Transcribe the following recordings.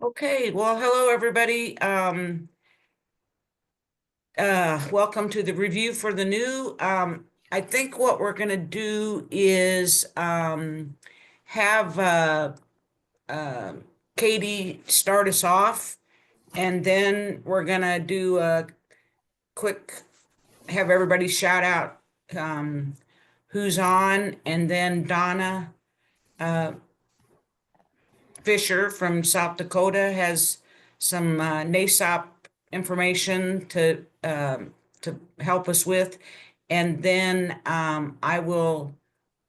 Okay, well, hello, everybody. Welcome to the review for the new. I think what we're gonna do is have Katie start us off, and then we're gonna do a quick, have everybody shout out who's on, and then Donna Fisher from South Dakota has some NASOP information to help us with. And then I will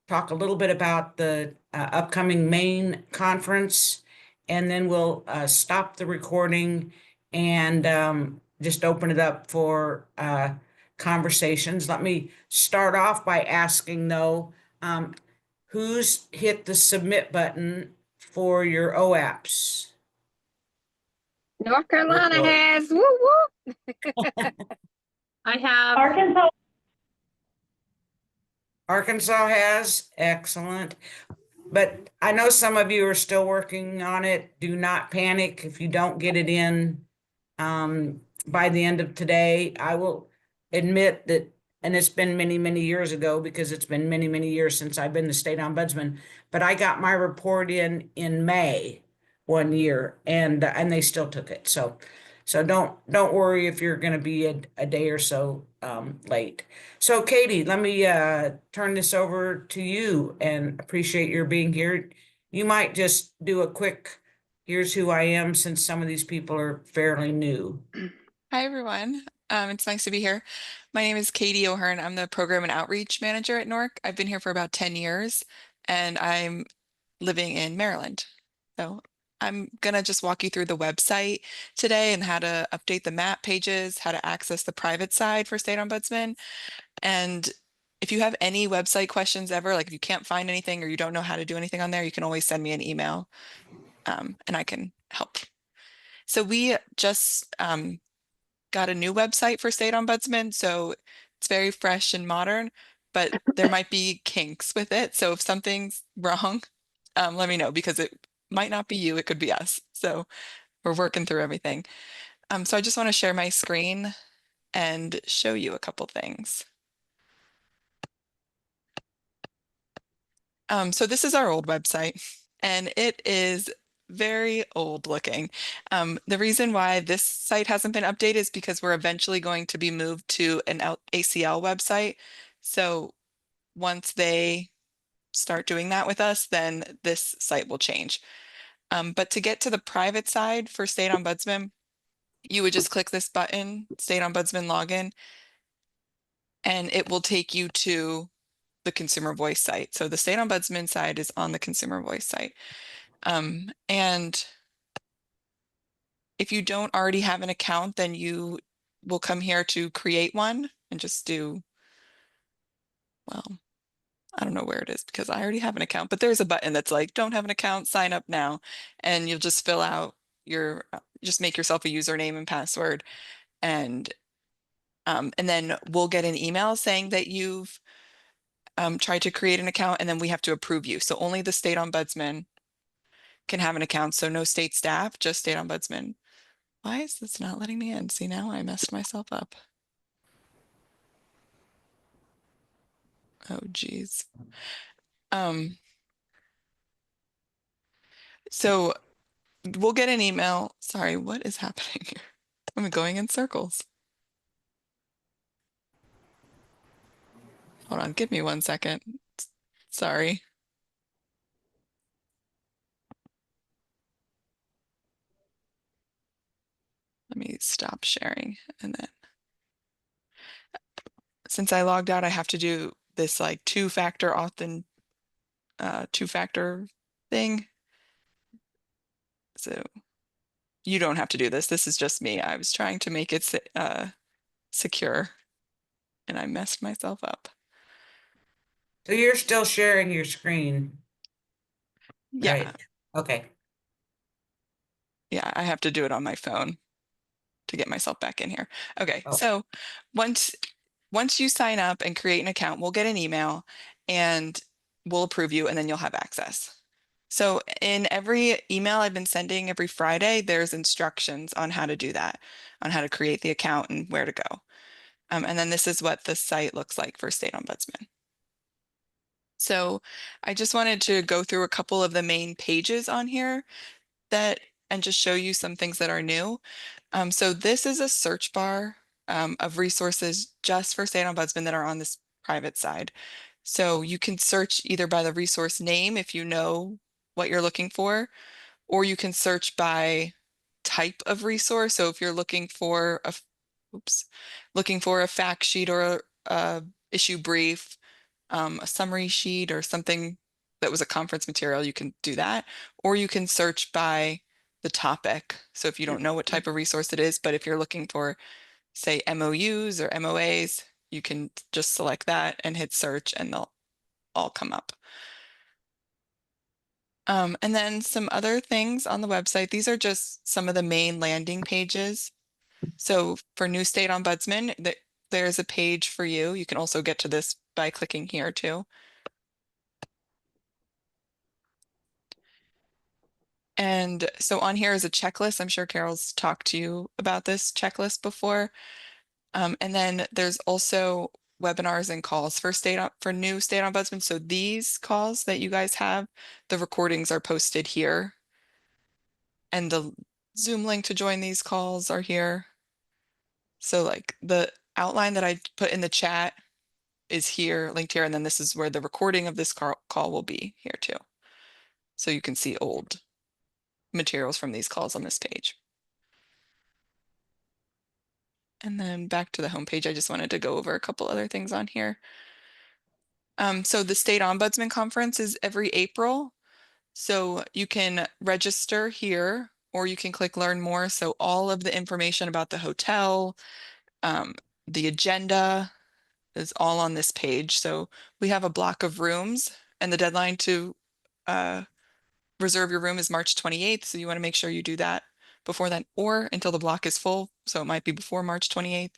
talk a little bit about the upcoming Maine conference, and then we'll stop the recording and just open it up for conversations. Let me start off by asking, though, who's hit the submit button for your OAPs? North Carolina Report. has. Woo woo. I have. Arkansas, Arkansas has, excellent. But I know some of you are still working on it. Do not panic if you don't get it in by the end of today. I will admit that, and it's been many, many years ago because it's been many, many years since I've been the state ombudsman, but I got my report in May one year, and they still took it. So don't worry if you're going to be a day or so late. So Katie, let me turn this over to you, and appreciate your being here. You might just do a quick, here's who I am, since some of these people are fairly new. Hi, everyone. It's nice to be here. My name is Katie O'Hearn. I'm the Program and Outreach Manager at NORC. I've been here for about 10 years, and I'm living in Maryland. So I'm going to just walk you through the website today and how to update the map pages, how to access the private side for State Ombudsman. And if you have any website questions ever, like if you can't find anything or you don't know how to do anything on there, you can always send me an email, and I can help. So we just got a new website for State Ombudsman, so it's very fresh and modern, but there might be kinks with it. So if something's wrong, let me know, because it might not be you, it could be us. So we're working through everything. So I just want to share my screen and show you a couple things. So this is our old website, and it is very old looking. The reason why this site hasn't been updated is because we're eventually going to be moved to an ACL website. So once they start doing that with us, then this site will change. But to get to the private side for State Ombudsman, you would just click this button, State Ombudsman Login, and it will take you to the Consumer Voice site. So the State Ombudsman side is on the Consumer Voice site. And if you don't already have an account, then you will come here to create one and just do, well, I don't know where it is because I already have an account, but there's a button that's like, don't have an account, sign up now. And you'll just fill out your, just make yourself a username and password. And then we'll get an email saying that you've tried to create an account, and then we have to approve you. So only the State Ombudsman can have an account. So no state staff, just State Ombudsman. Why is this not letting me in? See, now I messed myself up. Oh, geez. So we'll get an email. Sorry, what is happening here? I'm going in circles. Hold on, give me 1 second. Sorry. Let me stop sharing, and then since I logged out, I have to do this like two-factor thing. So you don't have to do this. This is just me. I was trying to make it secure, and I messed myself up. So you're still sharing your screen? Yeah. Right. Okay. Yeah, I have to do it on my phone to get myself back in here. Okay, Oh. so once you sign up and create an account, we'll get an email and we'll approve you, and then you'll have access. So in every email I've been sending every Friday, there's instructions on how to do that, on how to create the account and where to go. And then this is what the site looks like for State Ombudsman. So I just wanted to go through a couple of the main pages on here and just show you some things that are new. So this is a search bar of resources just for State Ombudsman that are on this private side. So you can search either by the resource name if you know what you're looking for, or you can search by type of resource. So if you're looking for looking for a fact sheet or a issue brief, a summary sheet or something that was a conference material, you can do that. Or you can search by the topic. So if you don't know what type of resource it is, but if you're looking for, say, MOUs or MOAs, you can just select that and hit search and they'll all come up. And then some other things on the website. These are just some of the main landing pages. So for new State Ombudsman, there's a page for you. You can also get to this by clicking here too. And so on here is a checklist. I'm sure Carol's talked to you about this checklist before. And then there's also webinars and calls for new State Ombudsman. So these calls that you guys have, the recordings are posted here. And the Zoom link to join these calls are here. So like the outline that I put in the chat is here, linked here, and then this is where the recording of this call will be here too. So you can see old materials from these calls on this page. And then back to the homepage, I just wanted to go over a couple other things on here. So the State Ombudsman Conference is every April. So you can register here or you can click learn more. So all of the information about the hotel, the agenda is all on this page. So we have a block of rooms and the deadline to reserve your room is March 28th. So you want to make sure you do that before then or until the block is full. So it might be before March 28th.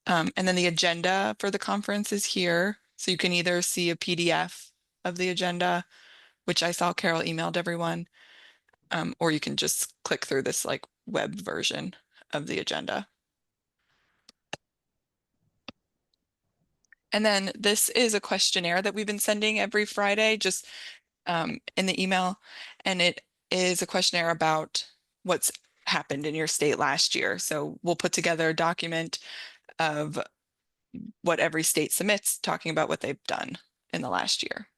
And then the agenda for the conference is here. So you can either see a PDF of the agenda, which I saw Carol emailed everyone, or you can just click through this like web version of the agenda. And then this is a questionnaire that we've been sending every Friday, just in the email. And it is a questionnaire about what's happened in your state last year. So we'll put together a document of what every state submits, talking about what they've done in the last year.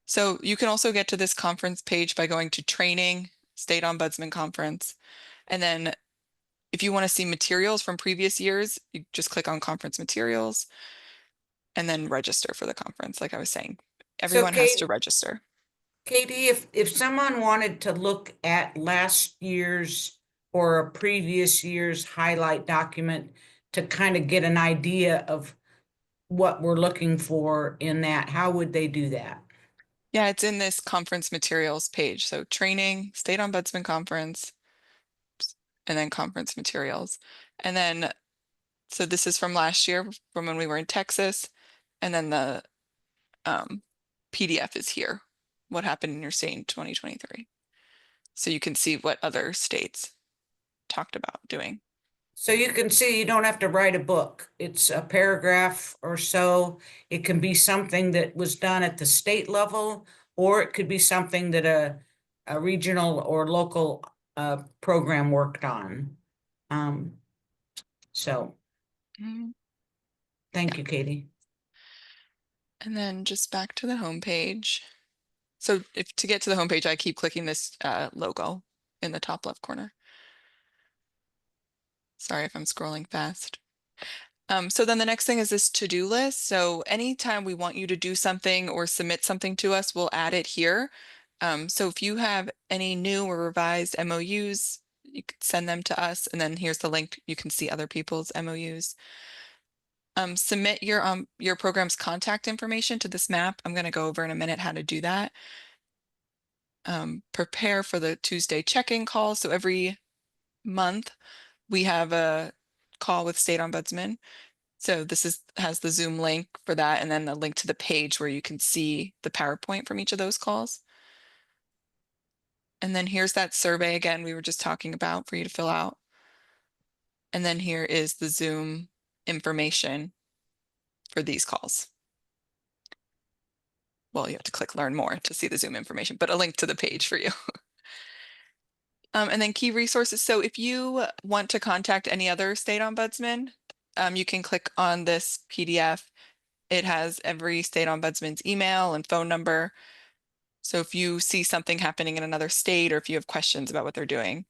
So you can also get to this conference page by going to training, State Ombudsman Conference. And then if you want to see materials from previous years, you just click on conference materials and then register for the conference. Like I was saying, everyone has to register. Katie, if someone wanted to look at last year's or a previous year's highlight document to kind of get an idea of what we're looking for in that, how would they do that? Yeah, it's in this conference materials page. So training, State Ombudsman Conference, and then conference materials. And then, so this is from last year, from when we were in Texas. And then the PDF is here. What happened in your state in 2023. So you can see what other states talked about doing. So you can see you don't have to write a book. It's a paragraph or so. It can be something that was done at the state level, or it could be something that a regional or local program worked on. So thank you, Katie. And then just back to the homepage. So to get to the homepage, I keep clicking this logo in the top left corner. Sorry if I'm scrolling fast. So then the next thing is this to-do list. So anytime we want you to do something or submit something to us, we'll add it here. So if you have any new or revised MOUs, you can send them to us. And then here's the link. You can see other people's MOUs. Submit your program's contact information to this map. I'm going to go over in a minute how to do that. Prepare for the Tuesday check-in call. So every month we have a call with State Ombudsman. So this has the Zoom link for that and then the link to the page where you can see the PowerPoint from each of those calls. And then here's that survey again we were just talking about for you to fill out. And then here is the Zoom information for these calls. Well, you have to click learn more to see the Zoom information, but a link to the page for you. And then key resources. So if you want to contact any other state ombudsman, you can click on this PDF. It has every state ombudsman's email and phone number. So if you see something happening in another state or if you have questions about what they're doing,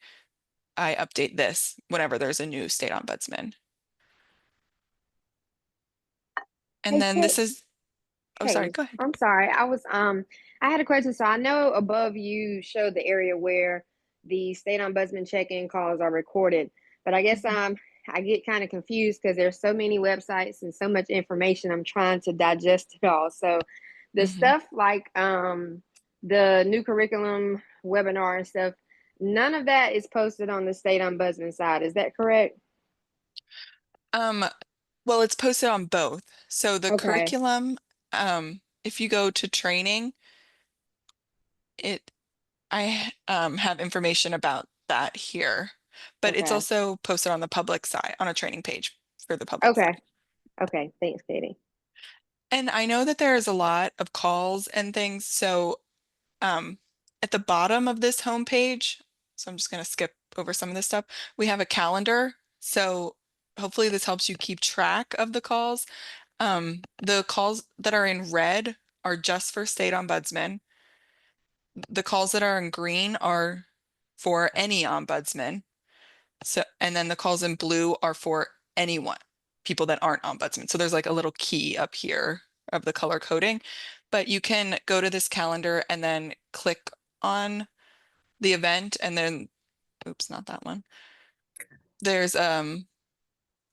I update this whenever there's a new state ombudsman. And then this is, oh, sorry, Hey, go ahead. I'm sorry. I had a question. So I know above you showed the area where the state ombudsman check-in calls are recorded, but I guess I get kind of confused because there's so many websites and so much information. I'm trying to digest it all. So the stuff like the new curriculum webinar and stuff, none of that is posted on the state ombudsman side. Is that correct? Well, it's posted on both. So the Okay. curriculum, if you go to training, I have information about that here, but it's Okay. also posted on the public side, on a training page for the public Okay. side. Okay. Thanks, Katie. And I know that there's a lot of calls and things, so at the bottom of this homepage, so I'm just going to skip over some of this stuff, we have a calendar. So hopefully this helps you keep track of the calls. The calls that are in red are just for state ombudsman. The calls that are in green are for any ombudsman. So, and then the calls in blue are for anyone, people that aren't ombudsman. So there's like a little key up here of the color coding, but you can go to this calendar and then click on the event and then, oops, not that one. There's a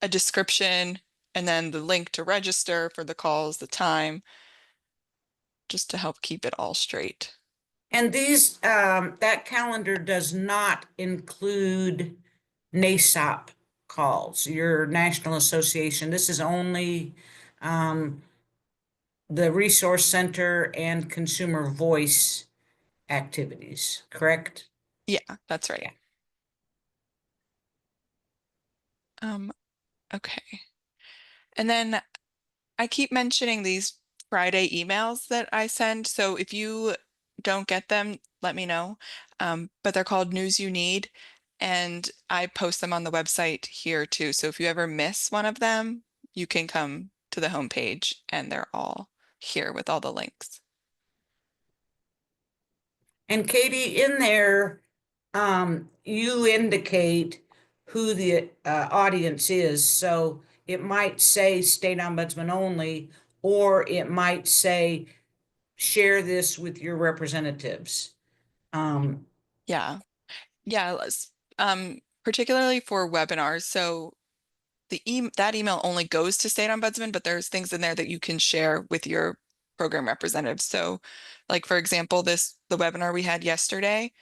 description and then the link to register for the calls, the time, just to help keep it all straight. And these, that calendar does not include NASOP calls, your National Association. This is only the Resource Center and Consumer Voice activities, correct? Yeah, that's right. Okay. And then I keep mentioning these Friday emails that I send. So if you don't get them, let me know. But they're called News You Need, and I post them on the website here too. So if you ever miss one of them, you can come to the homepage and they're all here with all the links. And Katie, in there, you indicate who the audience is. So it might say state ombudsman only, or it might say share this with your representatives. Yeah. Yeah. Particularly for webinars. So that email only goes to state ombudsman, but there's things in there that you can share with your program representatives. So like, for example, the webinar we had yesterday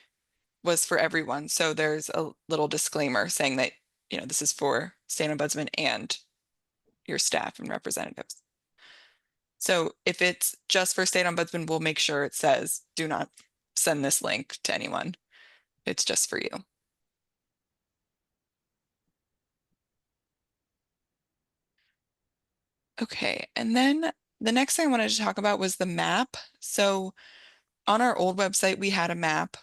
was for everyone. So there's a little disclaimer saying that, this is for state ombudsman and your staff and representatives. So if it's just for state ombudsman, we'll make sure it says, do not send this link to anyone. It's just for you. Okay, and then the next thing I wanted to talk about was the map. So on our old website, we had a map.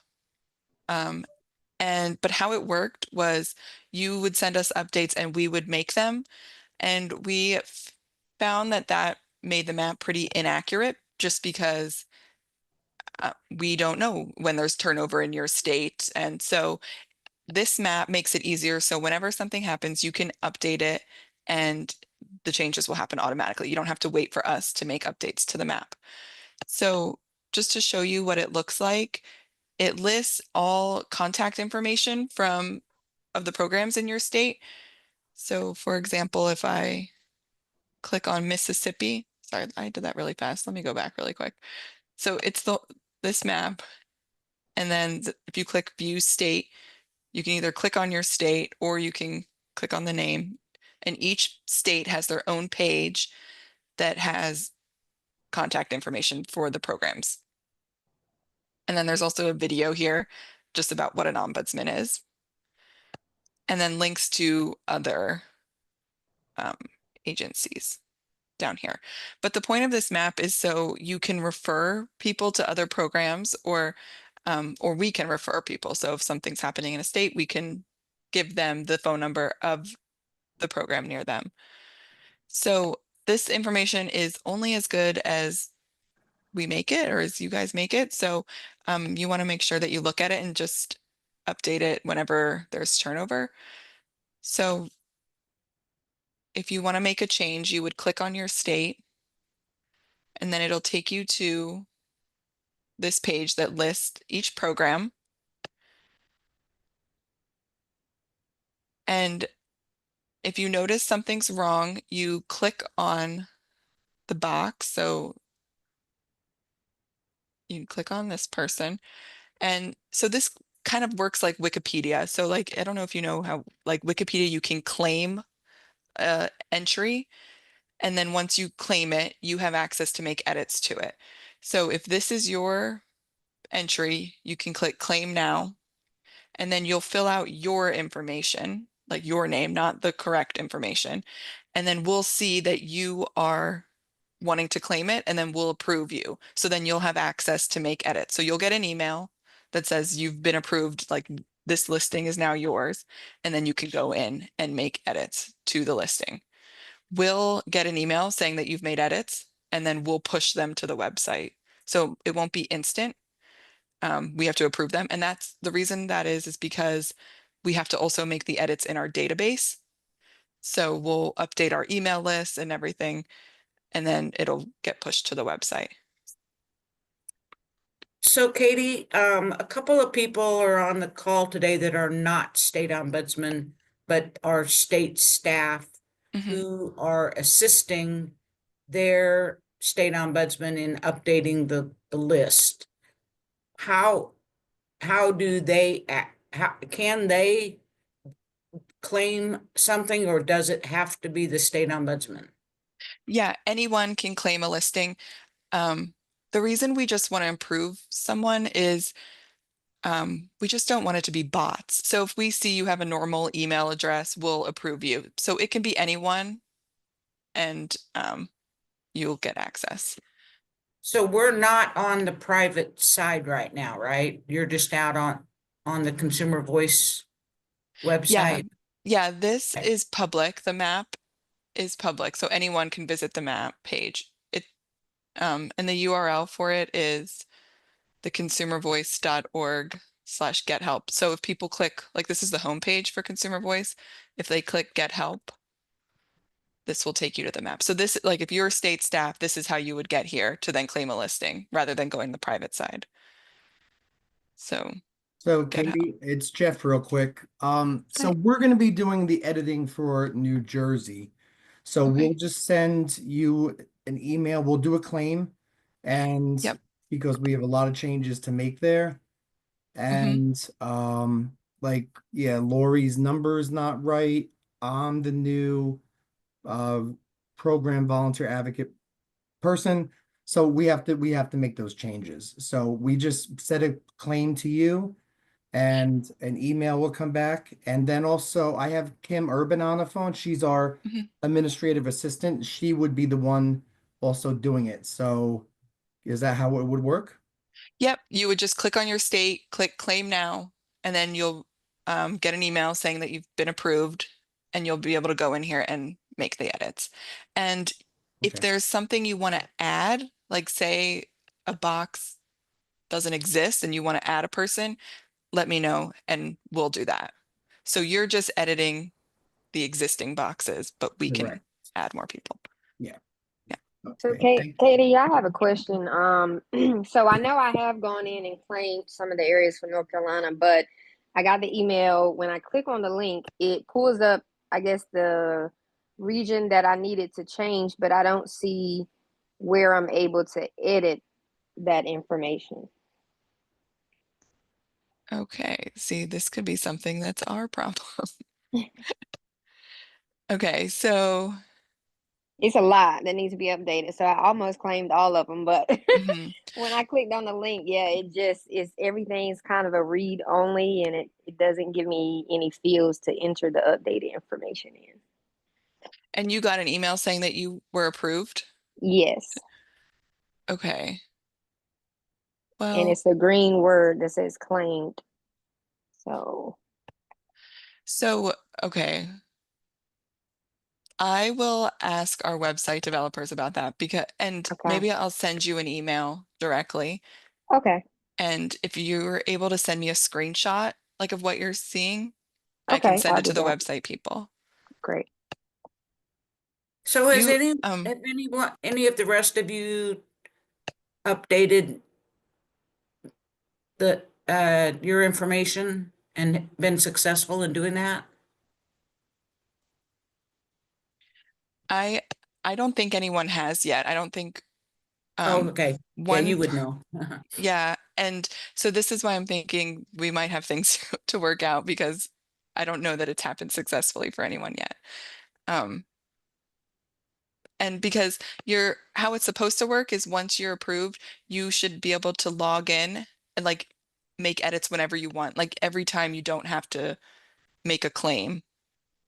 But how it worked was you would send us updates and we would make them. And we found that made the map pretty inaccurate just because we don't know when there's turnover in your state. And so this map makes it easier. So whenever something happens, you can update it and the changes will happen automatically. You don't have to wait for us to make updates to the map. So just to show you what it looks like, it lists all contact information of the programs in your state. So for example, if I click on Mississippi, sorry, I did that really fast. Let me go back really quick. So it's this map. And then if you click view state, you can either click on your state or you can click on the name. And each state has their own page that has contact information for the programs. And then there's also a video here just about what an ombudsman is. And then links to other agencies down here. But the point of this map is so you can refer people to other programs, or we can refer people. So if something's happening in a state, we can give them the phone number of the program near them. So this information is only as good as we make it, or as you guys make it. So you want to make sure that you look at it and just update it whenever there's turnover. So if you want to make a change, you would click on your state, and then it'll take you to this page that lists each program. And if you notice something's wrong, you click on the box. So you click on this person. And so this kind of works like Wikipedia. So like, I don't know if you know how, like Wikipedia, you can claim a entry. And then once you claim it, you have access to make edits to it. So if this is your entry, you can click claim now, and then you'll fill out your information, like your name, not the correct information. And then we'll see that you are wanting to claim it, and then we'll approve you. So then you'll have access to make edits. So you'll get an email that says you've been approved, like this listing is now yours. And then you can go in and make edits to the listing. We'll get an email saying that you've made edits, and then we'll push them to the website. So it won't be instant. We have to approve them. And that's the reason that is because we have to also make the edits in our database. So we'll update our email list and everything, and then it'll get pushed to the website. So Katie, a couple of people are on the call today that are not state ombudsman, but are state staff who are assisting their state ombudsman in updating the list. How do they act? How can they claim something, or does it have to be the state ombudsman? Yeah, anyone can claim a listing. The reason we just want to improve someone is we just don't want it to be bots. So if we see you have a normal email address, we'll approve you. So it can be anyone, and you'll get access. So we're not on the private side right now, right? You're just out on the Consumer Voice website? Yeah, this Okay. is public. The map is public, so anyone can visit the map page. And the URL for it is theconsumervoice.org/get-help. So if people click, like this is the homepage for Consumer Voice, if they click get help, this will take you to the map. So this, like if you're state staff, this is how you would get here to then claim a listing rather than going the private side. So So Get help. Katie, it's Jeff real quick. So Hi. we're gonna be doing the editing for New Jersey. So Okay. we'll just send you an email. We'll do a claim. And Yep. because we have a lot of changes to make there. And like, yeah, Lori's number is not right. I'm the new program volunteer advocate person. So we have to make those changes. So we just set a claim to you, and an email will come back. And then also I have Kim Urban on the phone. She's our administrative assistant. She would be the one also doing it. So is that how it would work? Yep, you would just click on your state, click claim now, and then you'll get an email saying that you've been approved, and you'll be able to go in here and make the edits. And if Okay. there's something you want to add, like say a box doesn't exist and you want to add a person, let me know and we'll do that. So you're just editing the existing boxes, but we can Correct. add more people. Yeah. Yeah. So Okay. Katie, I have a question. So I know I have gone in and claimed some of the areas for North Carolina, but I got the email. When I click on the link, it pulls up, I guess, the region that I needed to change, but I don't see where I'm able to edit that information. Okay, see, this could be something that's our problem. Okay, so It's a lot that needs to be updated. So I almost claimed all of them, but Mhm. when I clicked on the link, yeah, it just is everything's kind of a read only and it doesn't give me any fields to enter the updated information in. And you got an email saying that you were approved? Yes. Okay. And Well, it's a green word that says claimed. So so, okay. I will ask our website developers about that because, and okay. maybe I'll send you an email directly. Okay. And if you're able to send me a screenshot, like of what you're seeing, I can Okay. send I'll it to do the that. website people. Great. So has You, any of the rest of you updated your information and been successful in doing that? I, I don't think anyone has yet. I don't think, Oh, okay. Yeah, you one, would know. yeah. And so this is why I'm thinking we might have things to work out because I don't know that it's happened successfully for anyone yet. Um, and because how it's supposed to work is once you're approved, you should be able to log in and like make edits whenever you want. Like every time you don't have to make a claim.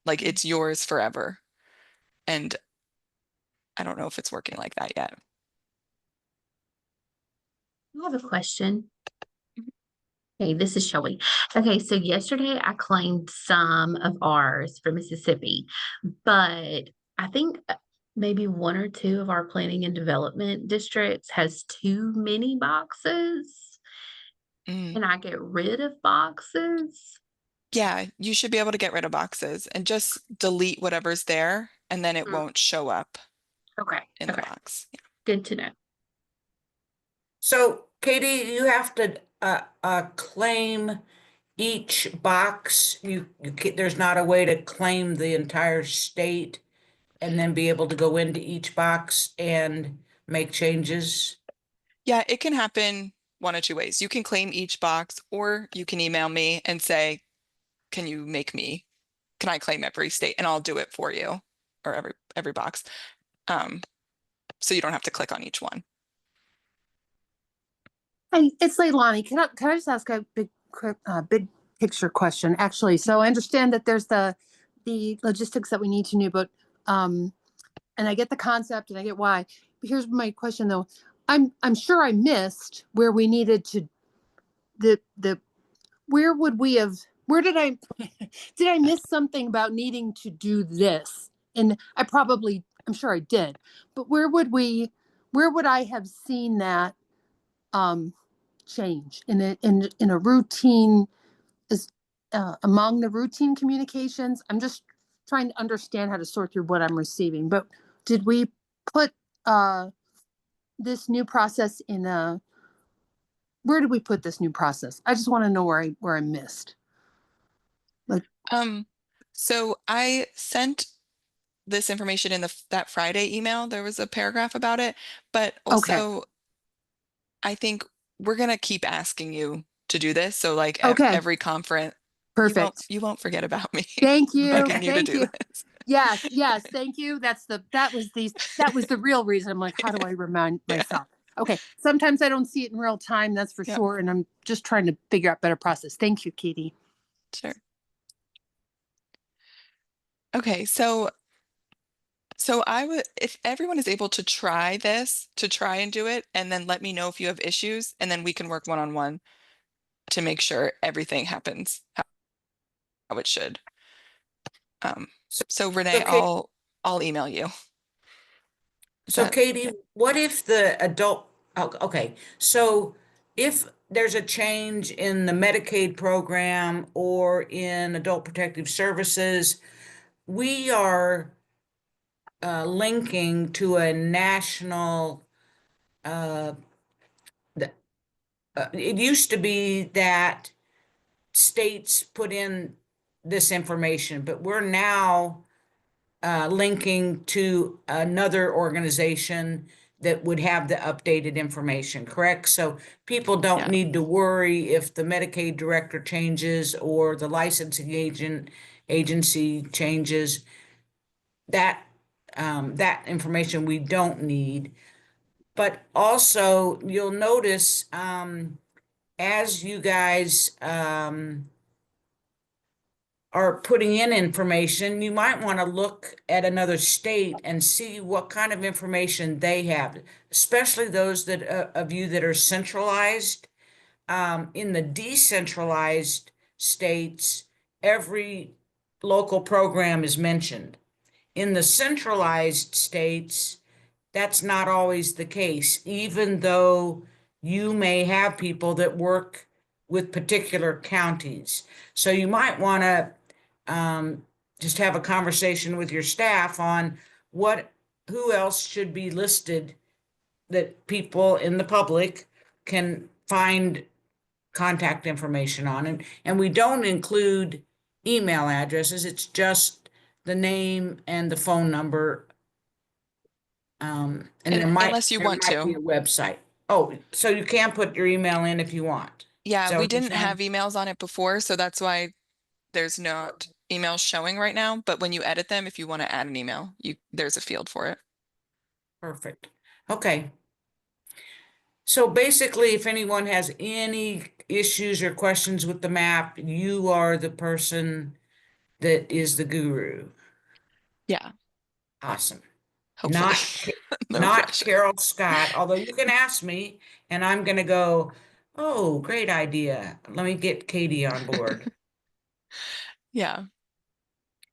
Like it's yours forever. And I don't know if it's working like that yet. I have a question. Hey, this is Shelby. Okay, so yesterday I claimed some of ours for Mississippi, but I think maybe one or two of our planning and development districts has too many boxes. Mm. Can I get rid of boxes? Yeah, you should be able to get rid of boxes and just delete whatever's there and then it Mm. won't show up Okay, in the okay, box. Yeah. good to know. So Katie, you have to claim each box. There's not a way to claim the entire state and then be able to go into each box and make changes. Yeah, it can happen one of two ways. You can claim each box or you can email me and say, can I claim every state? And I'll do it for you or every box. So you don't have to click on each one. Hey, it's Leilani. Can I just ask a big picture question? Actually, so I understand that there's the logistics that we need to know, but and I get the concept and I get why. But here's my question though. I'm sure I missed where we needed to the where would we have where did I did I miss something about needing to do this? And I'm sure I did, but where would I have seen that um change in a routine is among the routine communications? I'm just trying to understand how to sort through what I'm receiving. But did we put this new process in a where did we put this new process? I just want to know where I missed. So I sent this information in that Friday email. There was a paragraph about it, but Okay. also I think we're gonna keep asking you to do this. So like at Okay. every conference, Perfect. you won't forget about me. Thank you. Begging you to Thank do you. this. Yes, thank you. That was the real reason. I'm like, how do I remind Yeah. myself? Okay. Sometimes I don't see it in real time, that's for Yeah. sure. And I'm just trying to figure out better process. Thank you, Katie. Sure. Okay, so if everyone is able to try and do it, and then let me know if you have issues, and then we can work one-on-one to make sure everything happens how it should. So Renee, Okay. I'll email you. Is So that Katie, okay? what if the okay, so if there's a change in the Medicaid program or in Adult Protective Services, we are linking to a national, uh, it used to be that states put in this information, but we're now linking to another organization that would have the updated information, correct? So people don't Yeah. need to worry if the Medicaid director changes or the licensing agency changes. That that information we don't need. But also, you'll notice as you guys are putting in information, you might want to look at another state and see what kind of information they have, especially those that of you that are centralized. In the decentralized states, every local program is mentioned. In the centralized states, that's not always the case, even though you may have people that work with particular counties. So you might want to just have a conversation with your staff on who else should be listed that people in the public can find contact information on. And we don't include email addresses. It's just the name and the phone number. And there Unless you want might be to. a website. Oh, so you can put your email in if you want. Is Yeah, that we what you're didn't saying? have emails on it before, so that's why there's not emails showing right now. But when you edit them, if you want to add an email, there's a field for it. Perfect. Okay. So basically, if anyone has any issues or questions with the map, you are the person that is the guru. Yeah, Awesome. hopefully. No Not pressure. Carol Scott, although you can ask me and I'm gonna go, oh, great idea. Let me get Katie on board. Yeah.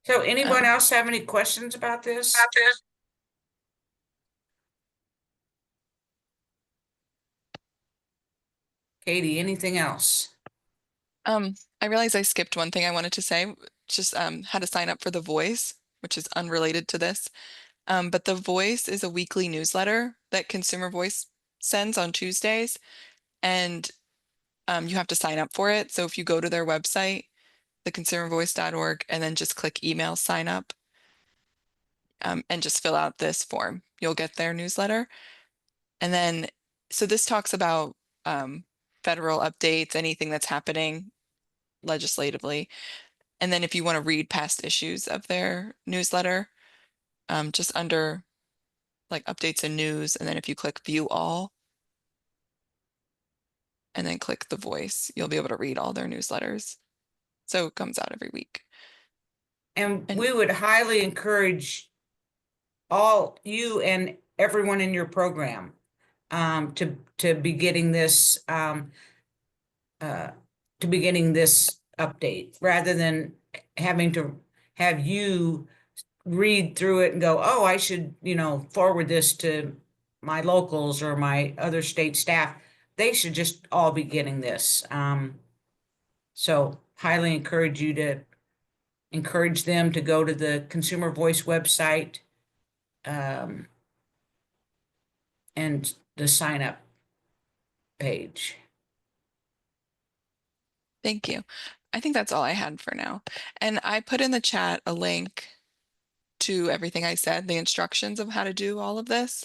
So anyone Um, else have any questions about this? Katie, anything else? I realize I skipped one thing I wanted to say, just how to sign up for The Voice, which is unrelated to this. But The Voice is a weekly newsletter that Consumer Voice sends on Tuesdays, and you have to sign up for it. So if you go to their website, theconsumervoice.org, and then just click email sign up, and just fill out this form, you'll get their newsletter. And then, so this talks about federal updates, anything that's happening legislatively. And then if you want to read past issues of their newsletter, just under like updates and news, and then if you click view all, and then click The Voice, you'll be able to read all their newsletters. So it comes out every week. And And we would highly encourage all you and everyone in your program to be getting this update rather than having to have you read through it and go, oh, I should, forward this to my locals or my other state staff. They should just all be getting this. So highly encourage you to encourage them to go to the Consumer Voice website and the sign up page. thank you. I think that's all I had for now. And I put in the chat a link to everything I said, the instructions of how to do all of this.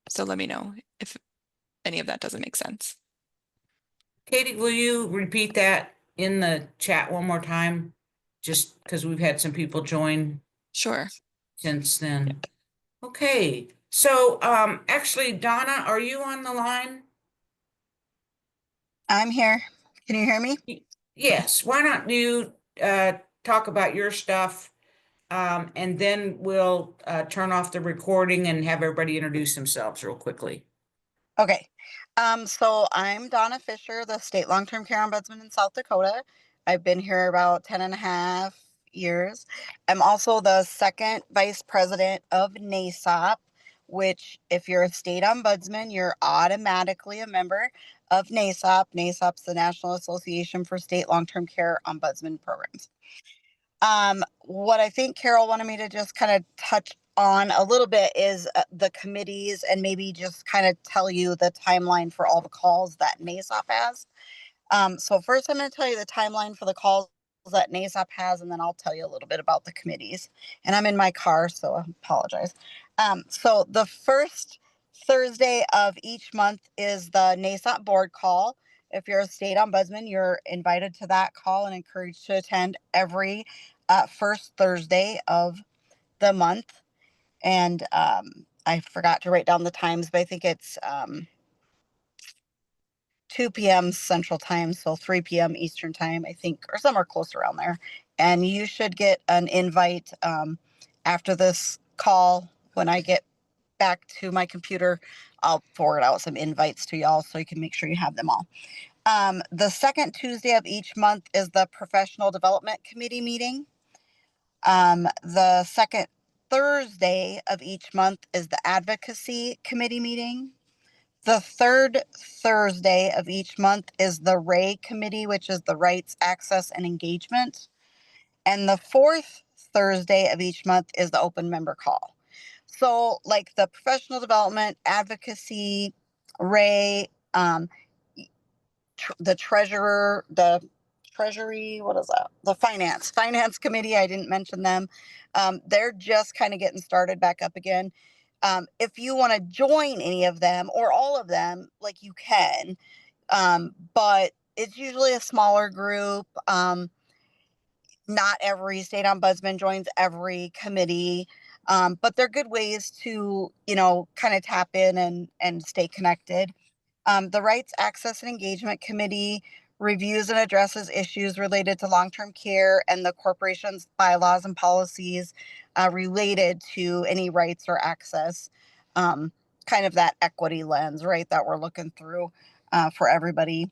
So let me know if any of that doesn't make sense. Katie, will you repeat that in the chat one more time? Just because we've had some people join Sure. since then. Okay, so actually, Donna, are you on the line? I'm here. Can you hear me? Yes, why don't you talk about your stuff and then we'll turn off the recording and have everybody introduce themselves real quickly. Okay. So I'm Donna Fisher, the State Long-Term Care Ombudsman in South Dakota. I've been here about 10 and a half years. I'm also the second vice president of NASOP, which if you're a state ombudsman, you're automatically a member of NASOP. NASOP's the National Association for State Long-Term Care Ombudsman Programs. What I think Carol wanted me to just kind of touch on a little bit is the committees and maybe just kind of tell you the timeline for all the calls that NASOP has. So first I'm going to tell you the timeline for the calls that NASOP has, and then I'll tell you a little bit about the committees. And I'm in my car, so I apologize. So the first Thursday of each month is the NASOP board call. If you're a state ombudsman, you're invited to that call and encouraged to attend every first Thursday of the month. And I forgot to write down the times, but I think it's 2 p.m. Central Time, so 3 p.m. Eastern Time, I think, or somewhere close around there. And you should get an invite after this call. When I get back to my computer, I'll forward out some invites to y'all so you can make sure you have them all. The second Tuesday of each month is the Professional Development Committee meeting. The second Thursday of each month is the Advocacy Committee meeting. The third Thursday of each month is the RAY Committee, which is the Rights, Access, and Engagement. And the fourth Thursday of each month is the Open Member Call. So like the Professional Development, Advocacy, RAY, the Treasurer, the Treasury, what is that? The Finance Committee, I didn't mention them. They're just kind of getting started back up again. If you want to join any of them or all of them, like you can, but it's usually a smaller group. Not every state ombudsman joins every committee, but they're good ways to, kind of tap in and stay connected. The Rights, Access, and Engagement Committee reviews and addresses issues related to long-term care and the corporation's bylaws and policies related to any rights or access, kind of that equity lens, right, that we're looking through for everybody.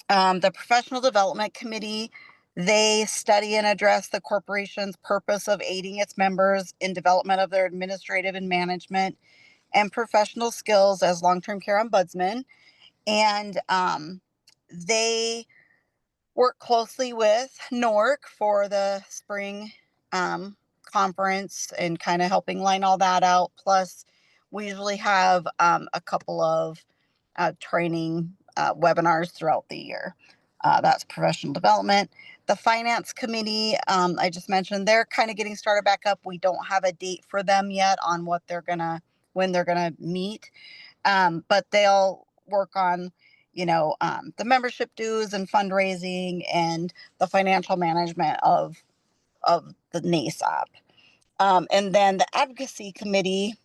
The Professional Development Committee, they study and address the corporation's purpose of aiding its members in development of their administrative and management and professional skills as long-term care ombudsman. And they work closely with NORC for the spring conference and kind of helping line all that out. Plus, we usually have a couple of training webinars throughout the year. That's professional development. The Finance Committee, I just mentioned, they're kind of getting started back up. We don't have a date for them yet on when they're gonna meet, but they'll work on the membership dues and fundraising and the financial management of the NASOP. And then the Advocacy Committee,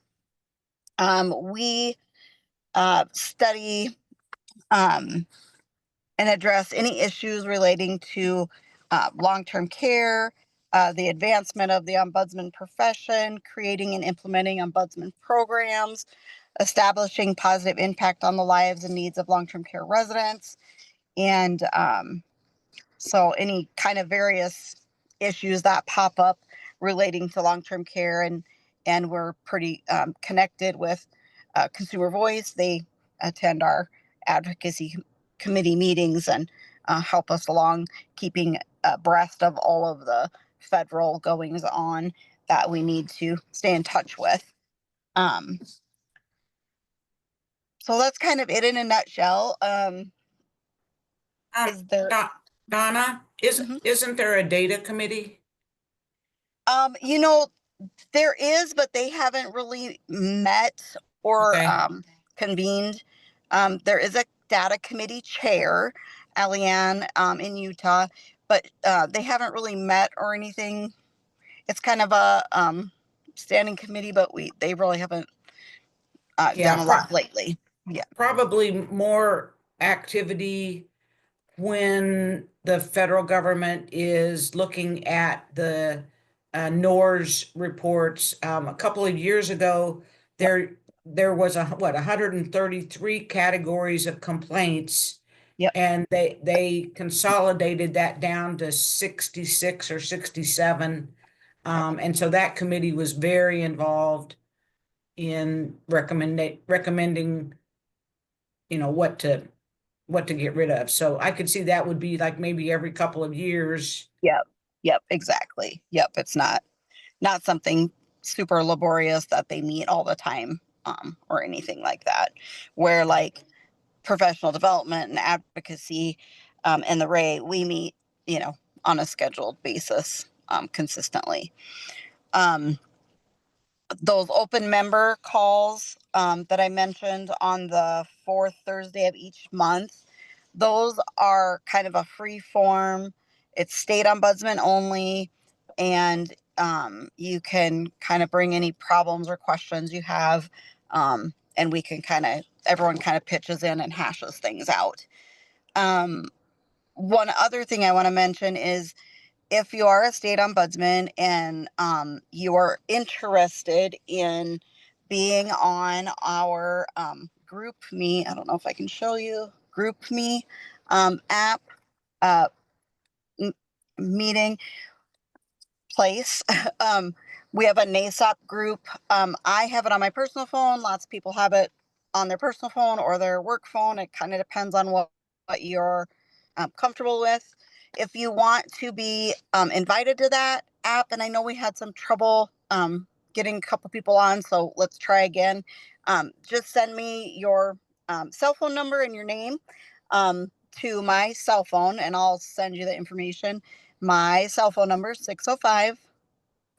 we study and address any issues relating to long-term care, the advancement of the ombudsman profession, creating and implementing ombudsman programs, establishing positive impact on the lives and needs of long-term care residents. And so any kind of various issues that pop up relating to long-term care, and we're pretty connected with Consumer Voice. They attend our advocacy committee meetings and help us along keeping abreast of all of the federal goings on that we need to stay in touch with. So that's kind of it in a nutshell. Is there? Donna, isn't there a data committee? There is, but they haven't really met or Okay. convened. There is a data committee chair, Alianne, in Utah, but they haven't really met or anything. It's kind of a standing committee, but they really haven't done a lot lately. Yeah. Probably more activity when the federal government is looking at the NORS reports. A couple of years ago, there was 133 categories of complaints. Yep. And they consolidated that down to 66 or 67. And so that committee was very involved in recommending, what to get rid of. So I could see that would be like maybe every couple of years. Yep, exactly. Yep, it's not something super laborious that they meet all the time or anything like that. Where like professional development and advocacy and the RAY, we meet, on a scheduled basis consistently. Those open member calls that I mentioned on the fourth Thursday of each month, those are kind of a free form. It's state ombudsman only, and you can kind of bring any problems or questions you have. And we can everyone kind of pitches in and hashes things out. One other thing I want to mention is if you are a state ombudsman and you are interested in being on our Group Me, I don't know if I can show you, Group Me app meeting place. We have a NASOP group. I have it on my personal phone. Lots of people have it on their personal phone or their work phone. It kind of depends on what you're comfortable with. If you want to be invited to that app, and I know we had some trouble getting a couple people on, so let's try again. Just send me your cell phone number and your name to my cell phone, and I'll send you the information. My cell phone number is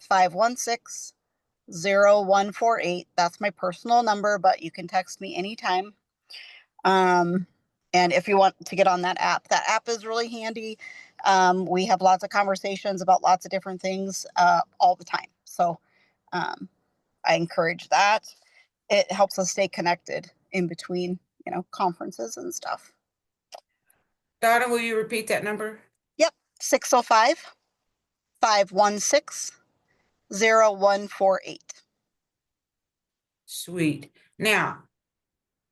605-516-0148. That's my personal number, but you can text me anytime. And if you want to get on that app is really handy. We have lots of conversations about lots of different things all the time. So I encourage that. It helps us stay connected in between, conferences and stuff. Donna, will you repeat that number? Yep, 605-516-0148. Sweet. Now,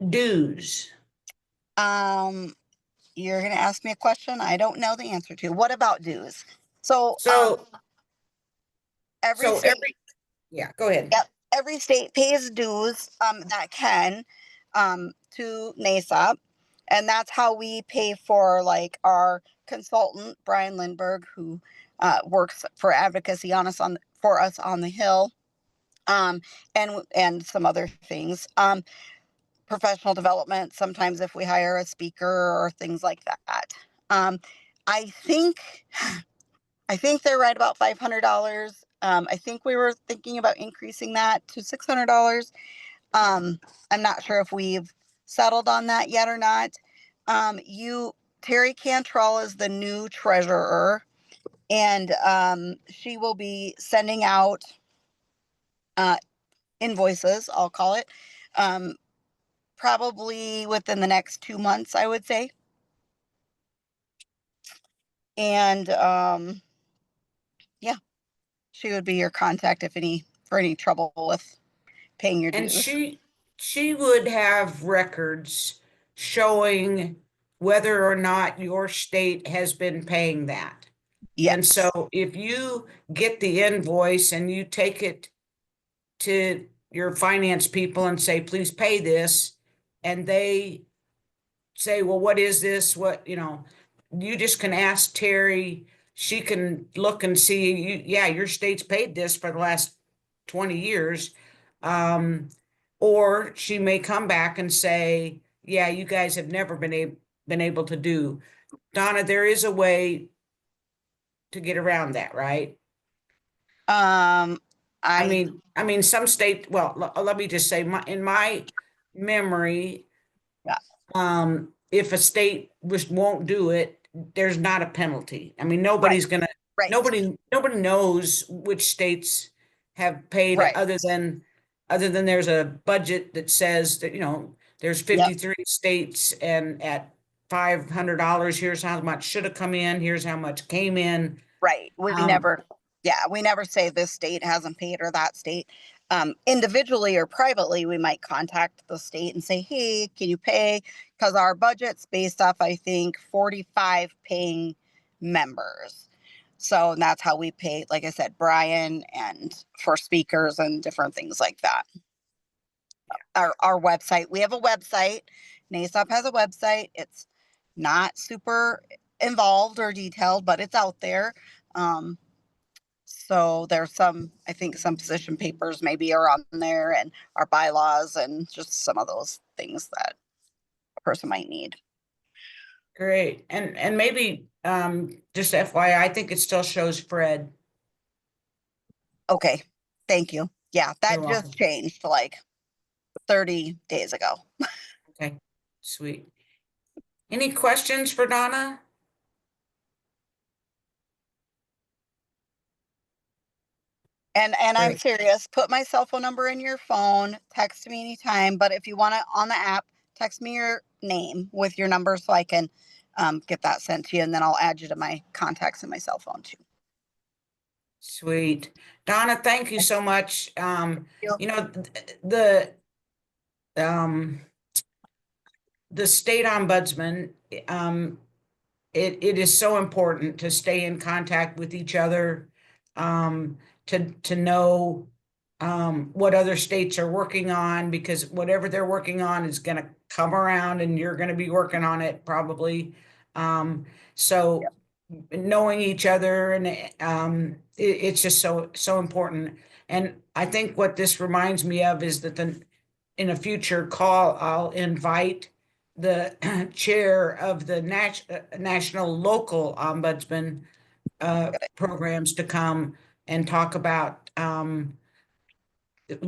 dues. You're going to ask me a question I don't know the answer to. What about dues? So every state, yeah, go ahead. yep, every state pays dues that can to NASOP, and that's how we pay for like our consultant Brian Lindbergh, who works for advocacy for us on the Hill, and some other things. Professional development, sometimes if we hire a speaker or things like that. I think they're right about $500. I think we were thinking about increasing that to $600. I'm not sure if we've settled on that yet or not. Terry Cantrell is the new treasurer, and she will be sending out invoices, I'll call it, probably within the next 2 months, I would say. And yeah, she would be your contact for any trouble with paying your And dues. she would have records showing whether or not your state has been paying that. And Yes. so if you get the invoice and you take it to your finance people and say, please pay this, and they say, well, what is this? You just can ask Terry. She can look and see, your state's paid this for the last 20 years. Or she may come back and say, yeah, you guys have never been able to do. Donna, there is a way to get around that, right? I mean, some state, well, let me just say, in my memory, yeah. If a state won't do it, there's not a penalty. I mean, nobody's gonna, Right. nobody knows which states have paid Right. other than there's a budget that says that, there's 53 states, and at $500, here's how much should have come in, here's how much came in. Right. We never say this state hasn't paid or that state. Individually or privately, we might contact the state and say, hey, can you pay? Because our budget's based off, I think, 45 paying members. So that's how we pay, like I said, Brian, and for speakers and different things like that. Our website, we have a website. NASOP has a website. It's not super involved or detailed, but it's out there. So there's I think some position papers maybe are on there, and our bylaws, and just some of those things that a person might need. Great. And maybe, just FYI, I think it still shows Fred. Okay. Thank you. Yeah, that You're just welcome. changed like 30 days ago. Okay, sweet. Any questions for Donna? And I'm Great. serious. Put my cell phone number in your phone, text me anytime. But if you want it on the app, text me your name with your number so I can get that sent to you, and then I'll add you to my contacts in my cell phone too. Sweet. Donna, thank you so much. you. You know, um, the state ombudsman, it is so important to stay in contact with each other, to know what other states are working on, because whatever they're working on is going to come around and you're going to be working on it probably. So knowing each other, and it's just so important. And I think what this reminds me of is that in a future call, I'll invite the chair of the national local ombudsman programs to come and talk about,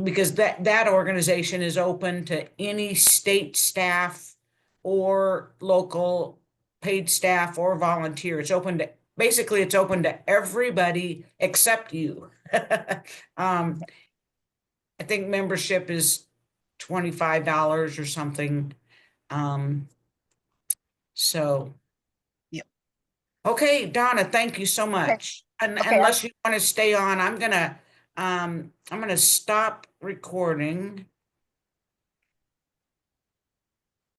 because that organization is open to any state staff or local paid staff or volunteer. It's open to, basically it's open to everybody except you. I think membership is $25 or something. So. Yep. Okay, Donna, thank you so much. And Okay. unless you want to stay on, I'm gonna stop recording.